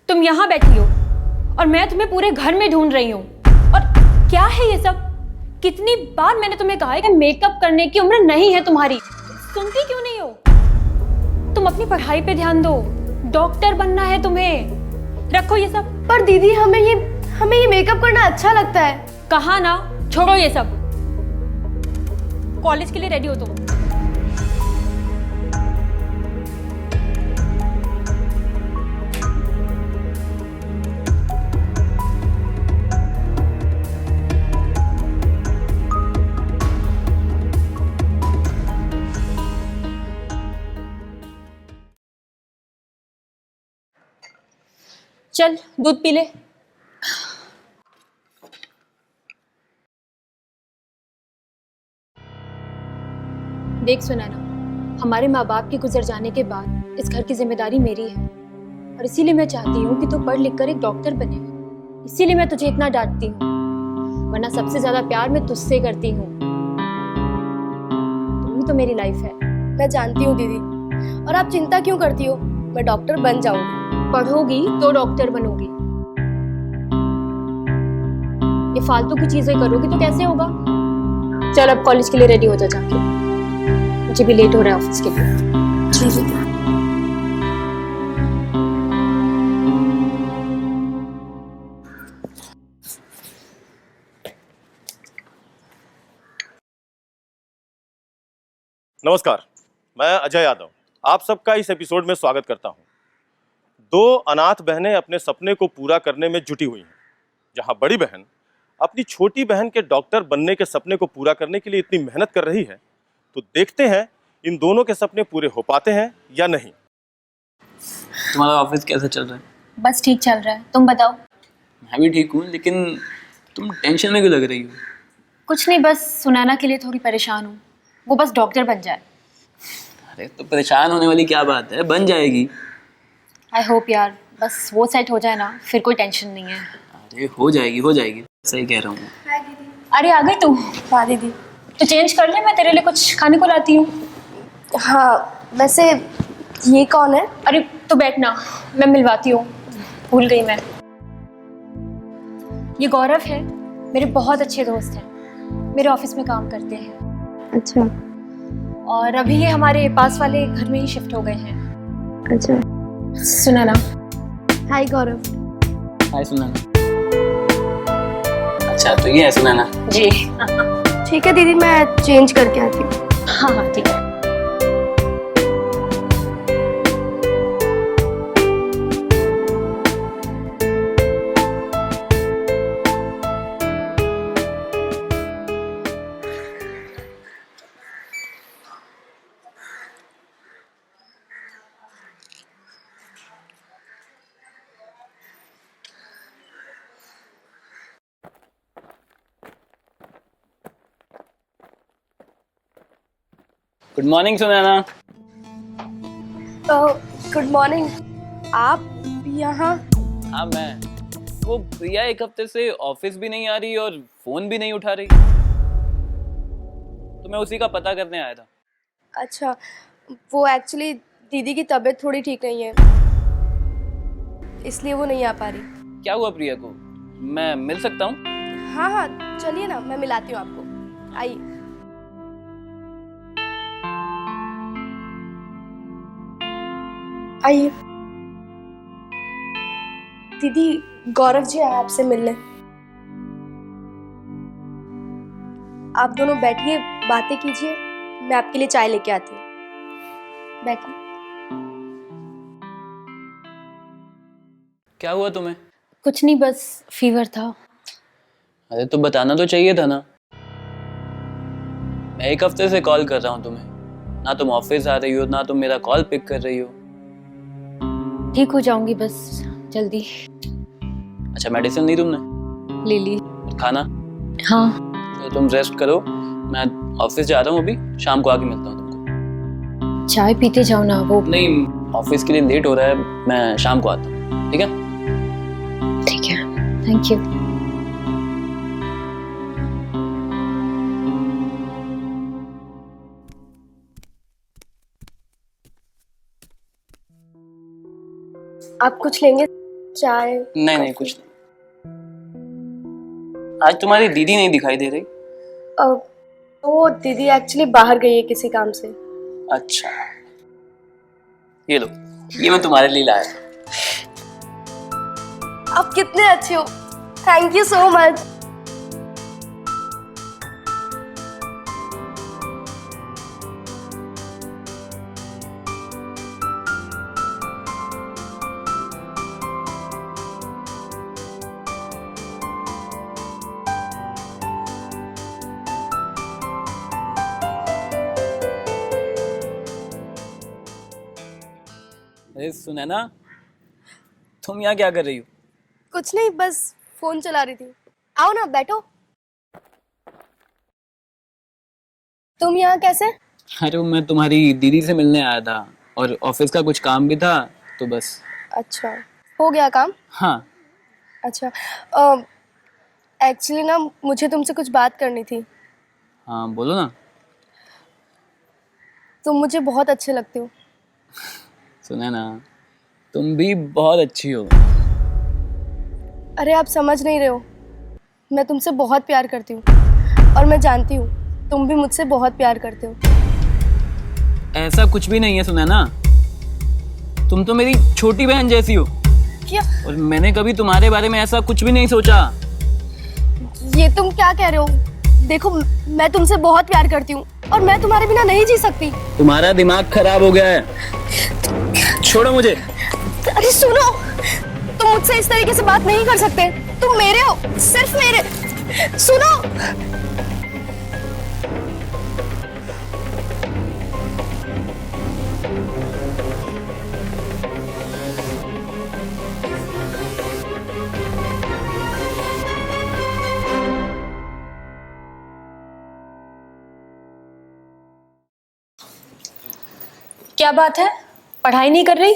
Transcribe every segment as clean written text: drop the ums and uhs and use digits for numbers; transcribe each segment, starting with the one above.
तुम यहाँ बैठी हो और मैं तुम्हें पूरे घर में ढूंढ रही हूँ। और क्या है ये सब? कितनी बार मैंने तुम्हें कहा है कि मेकअप करने की उम्र नहीं है तुम्हारी। सुनती क्यों नहीं हो? तुम अपनी पढ़ाई पे ध्यान दो, डॉक्टर बनना है तुम्हें। रखो ये सब। पर दीदी हमें ये मेकअप करना अच्छा लगता है। कहा ना, छोड़ो ये सब। कॉलेज के लिए रेडी हो तुम। चल दूध पी ले। देख सुनैना, हमारे माँ बाप के गुजर जाने के बाद इस घर की जिम्मेदारी मेरी है और इसीलिए मैं चाहती हूँ कि तू पढ़ लिख कर एक डॉक्टर बने। इसीलिए मैं तुझे इतना डांटती हूँ, वरना सबसे ज्यादा प्यार मैं तुझसे करती हूँ। तू ही तो मेरी लाइफ है। मैं जानती हूँ दीदी, और आप चिंता क्यों करती हो? मैं डॉक्टर बन जाऊंगी। पढ़ोगी तो डॉक्टर बनोगी। ये फालतू की चीजें करोगी तो कैसे होगा? चल अब कॉलेज के लिए रेडी हो जा जाके, मुझे भी लेट हो रहा है ऑफिस के लिए। जी जी। नमस्कार, मैं अजय यादव आप सबका इस एपिसोड में स्वागत करता हूं। दो अनाथ बहनें अपने सपने को पूरा करने में जुटी हुई हैं। जहां बड़ी बहन अपनी छोटी बहन के डॉक्टर बनने के सपने को पूरा करने के लिए इतनी मेहनत कर रही है, तो देखते हैं इन दोनों के सपने पूरे हो पाते हैं या नहीं। तुम्हारा ऑफिस कैसा चल रहा है? बस ठीक चल रहा है, तुम बताओ। मैं भी ठीक हूँ, लेकिन तुम टेंशन में क्यों लग रही हो? कुछ नहीं, बस सुनैना के लिए थोड़ी परेशान हूँ। वो बस डॉक्टर बन जाए। अरे तो परेशान होने वाली क्या बात है, बन जाएगी। आई होप यार, बस वो सेट हो जाए ना, फिर कोई टेंशन नहीं है। अरे हो जाएगी, सही कह रहा हूँ मैं। अरे आ गई तू? हाँ दीदी। तो चेंज कर ले, मैं तेरे लिए कुछ खाने को लाती हूँ। हाँ वैसे ये कौन है? अरे तो बैठना, मैं मिलवाती हूँ, भूल गई मैं। ये गौरव है, मेरे बहुत अच्छे दोस्त हैं, मेरे ऑफिस में काम करते हैं। अच्छा। और अभी ये हमारे पास वाले घर में ही शिफ्ट हो गए हैं। अच्छा। सुनैना। हाय गौरव। हाय सुनैना। अच्छा तो ये है सुनैना? जी। ठीक है दीदी, मैं चेंज करके आती हूँ। हाँ हाँ ठीक है। Good morning Sunaina. Good morning. आप यहाँ? हाँ मैं। वो प्रिया एक हफ्ते से ऑफिस भी नहीं आ रही और फोन भी नहीं उठा रही, तो मैं उसी का पता करने आया था। अच्छा, वो एक्चुअली दीदी की तबीयत थोड़ी ठीक नहीं है, इसलिए वो नहीं आ पा रही। क्या हुआ प्रिया को? मैं मिल सकता हूँ? हाँ हाँ, चलिए ना, मैं मिलाती हूँ आपको, आइए। आइए। दीदी, गौरव जी आए आपसे मिलने। आप दोनों बैठिए, बातें कीजिए, मैं आपके लिए चाय लेके आती हूँ। बैठिए। क्या हुआ तुम्हें? कुछ नहीं, बस फीवर था। अरे तो बताना तो चाहिए था ना। मैं एक हफ्ते से कॉल कर रहा हूँ तुम्हें, ना तुम ऑफिस आ रही हो ना तुम मेरा कॉल पिक कर रही हो। ठीक हो जाऊंगी बस जल्दी। अच्छा, मेडिसिन ली तुमने? ले ली। और खाना? हाँ। तो तुम रेस्ट करो, मैं ऑफिस जा रहा हूँ अभी, शाम को आके मिलता हूँ तुमको। चाय पीते जाओ ना। वो नहीं, ऑफिस के लिए लेट हो रहा है, मैं शाम को आता हूँ, ठीक है? ठीक है, थैंक यू। आप कुछ लेंगे? चाय? नहीं नहीं, कुछ नहीं। आज तुम्हारी दीदी नहीं दिखाई दे रही। वो दीदी एक्चुअली बाहर गई है किसी काम से। अच्छा, ये लो, ये मैं तुम्हारे लिए लाया। आप कितने अच्छे हो, थैंक यू सो मच। अरे सुनैना, तुम यहाँ क्या कर रही हो? कुछ नहीं, बस फोन चला रही थी। आओ ना, बैठो। तुम यहाँ कैसे? अरे मैं तुम्हारी दीदी से मिलने आया था और ऑफिस का कुछ काम भी था, तो बस। अच्छा, हो गया काम? हाँ। अच्छा, एक्चुअली ना मुझे तुमसे कुछ बात करनी थी। हाँ बोलो ना। तुम मुझे बहुत अच्छे लगते हो। सुनैना, तुम भी बहुत अच्छी हो। अरे आप समझ नहीं रहे हो, मैं तुमसे बहुत प्यार करती हूँ, और मैं जानती हूँ तुम भी मुझसे बहुत प्यार करते हो। ऐसा कुछ भी नहीं है सुनैना, तुम तो मेरी छोटी बहन जैसी हो। क्या? और मैंने कभी तुम्हारे बारे में ऐसा कुछ भी नहीं सोचा। ये तुम क्या कह रहे हो? देखो, मैं तुमसे बहुत प्यार करती हूँ और मैं तुम्हारे बिना नहीं जी सकती। तुम्हारा दिमाग खराब हो गया है, छोड़ो मुझे। अरे सुनो, तुम मुझसे इस तरीके से बात नहीं कर सकते। तुम मेरे हो, सिर्फ मेरे। सुनो। क्या बात है, पढ़ाई नहीं कर रही?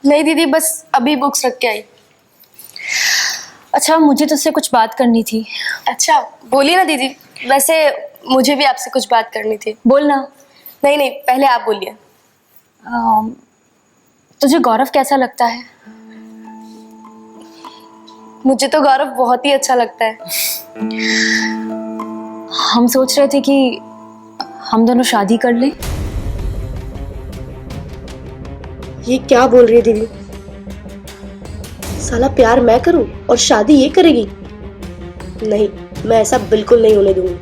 नहीं दीदी, बस अभी बुक्स रख के आई। अच्छा, मुझे तुझसे कुछ बात करनी थी। अच्छा, बोलिए ना दीदी। वैसे मुझे भी आपसे कुछ बात करनी थी। बोलना। नहीं नहीं, पहले आप बोलिए। तुझे गौरव कैसा लगता है? मुझे तो गौरव बहुत ही अच्छा लगता है। हम सोच रहे थे कि हम दोनों शादी कर लें। ये क्या बोल रही है दीदी? साला प्यार मैं करूं और शादी ये करेगी? नहीं, मैं ऐसा बिल्कुल नहीं होने दूंगी।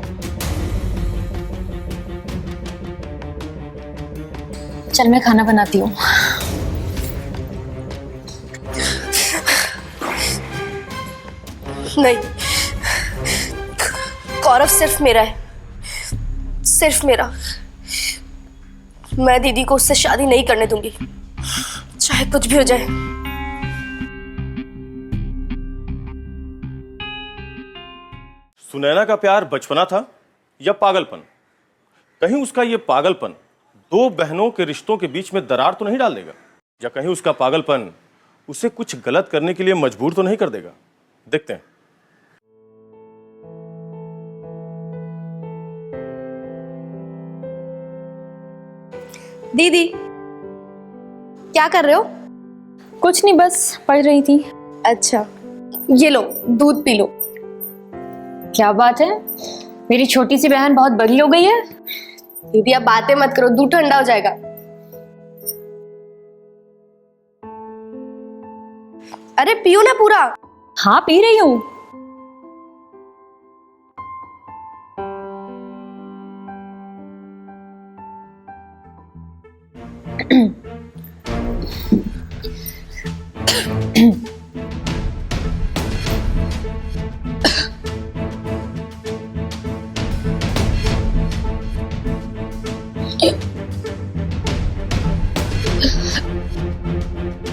चल मैं खाना बनाती हूँ। नहीं, गौरव सिर्फ मेरा है, सिर्फ मेरा। मैं दीदी को उससे शादी नहीं करने दूंगी, चाहे कुछ भी हो जाए। सुनैना का प्यार बचपना था या पागलपन? कहीं उसका ये पागलपन दो बहनों के रिश्तों के बीच में दरार तो नहीं डाल देगा, या कहीं उसका पागलपन उसे कुछ गलत करने के लिए मजबूर तो नहीं कर देगा? देखते हैं। दीदी, क्या कर रहे हो? कुछ नहीं, बस पढ़ रही थी। अच्छा, ये लो दूध पी लो। क्या बात है, मेरी छोटी सी बहन बहुत बड़ी हो गई है। दीदी अब बातें मत करो, दूध ठंडा हो जाएगा। अरे पियो ना पूरा। हाँ पी रही हूँ।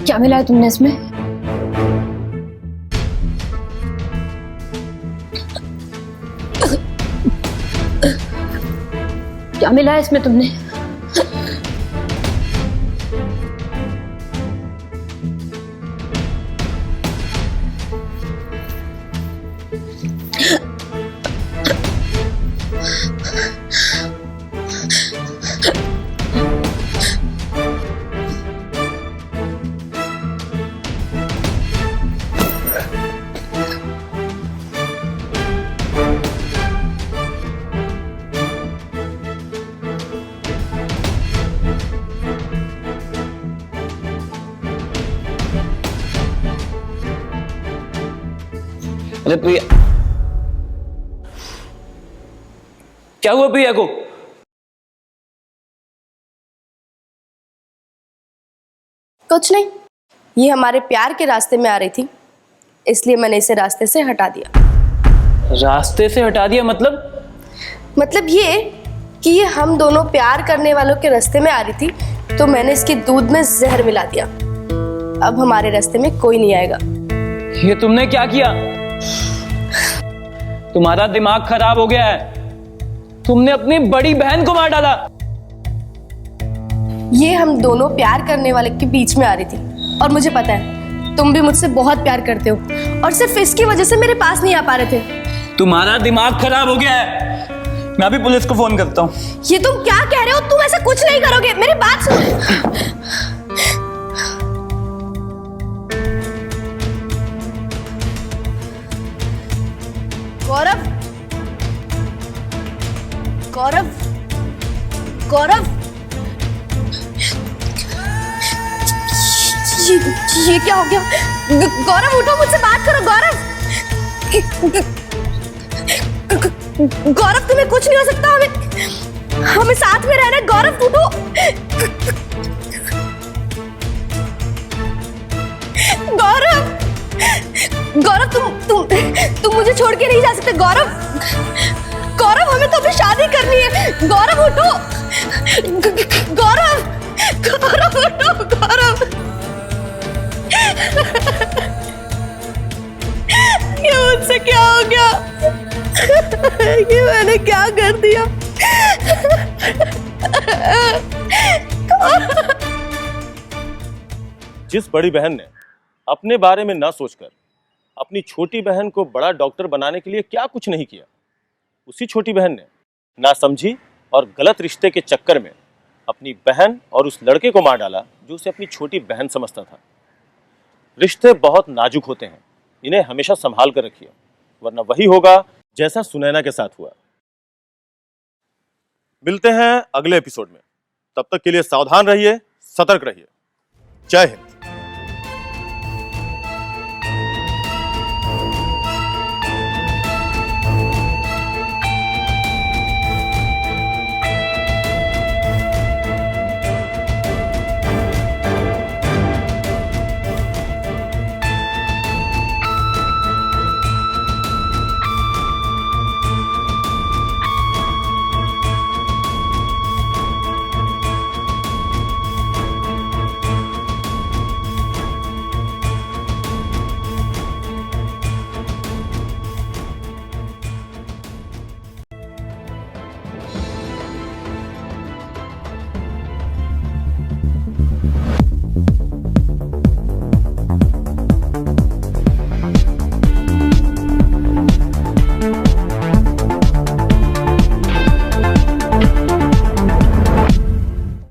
क्या मिला है तुमने इसमें? क्या मिला है इसमें तुमने? अरे प्रिया, क्या हुआ प्रिया को? कुछ नहीं, ये हमारे प्यार के रास्ते में आ रही थी, इसलिए मैंने इसे रास्ते से हटा दिया। रास्ते से हटा दिया मतलब? मतलब ये कि ये हम दोनों प्यार करने वालों के रास्ते में आ रही थी, तो मैंने इसके दूध में जहर मिला दिया। अब हमारे रास्ते में कोई नहीं आएगा। ये तुमने क्या किया? तुम्हारा दिमाग खराब हो गया है। तुमने अपनी बड़ी बहन को मार डाला। ये हम दोनों प्यार करने वाले के बीच में आ रही थी, और मुझे पता है तुम भी मुझसे बहुत प्यार करते हो, और सिर्फ इसकी वजह से मेरे पास नहीं आ पा रहे थे। तुम्हारा दिमाग खराब हो गया है। मैं अभी पुलिस को फोन करता हूँ। ये तुम क्या कह रहे हो? तुम ऐसा कुछ नहीं करोगे, मेरी बात सुनो। गौरव, गौरव, गौरव, ये क्या हो गया? गौरव उठो, मुझसे बात करो। गौरव, गौरव तुम्हें कुछ नहीं हो सकता, हमें साथ में रहना है। गौरव उठो। गौरव, गौरव तुम मुझे छोड़ के नहीं जा सकते। गौरव, गौरव हमें तो अभी शादी करनी है। गौरव उठो। गौरव, गौरव उठो। गौरव, ये मुझसे क्या हो गया? ये मैंने क्या कर दिया? जिस बड़ी बहन ने अपने बारे में ना सोचकर अपनी छोटी बहन को बड़ा डॉक्टर बनाने के लिए क्या कुछ नहीं किया, उसी छोटी बहन ने ना समझी और गलत रिश्ते के चक्कर में अपनी बहन और उस लड़के को मार डाला जो उसे अपनी छोटी बहन समझता था। रिश्ते बहुत नाजुक होते हैं, इन्हें हमेशा संभाल कर रखिए, वरना वही होगा जैसा सुनैना के साथ हुआ। मिलते हैं अगले एपिसोड में, तब तक के लिए सावधान रहिए, सतर्क रहिए। जय हिंद।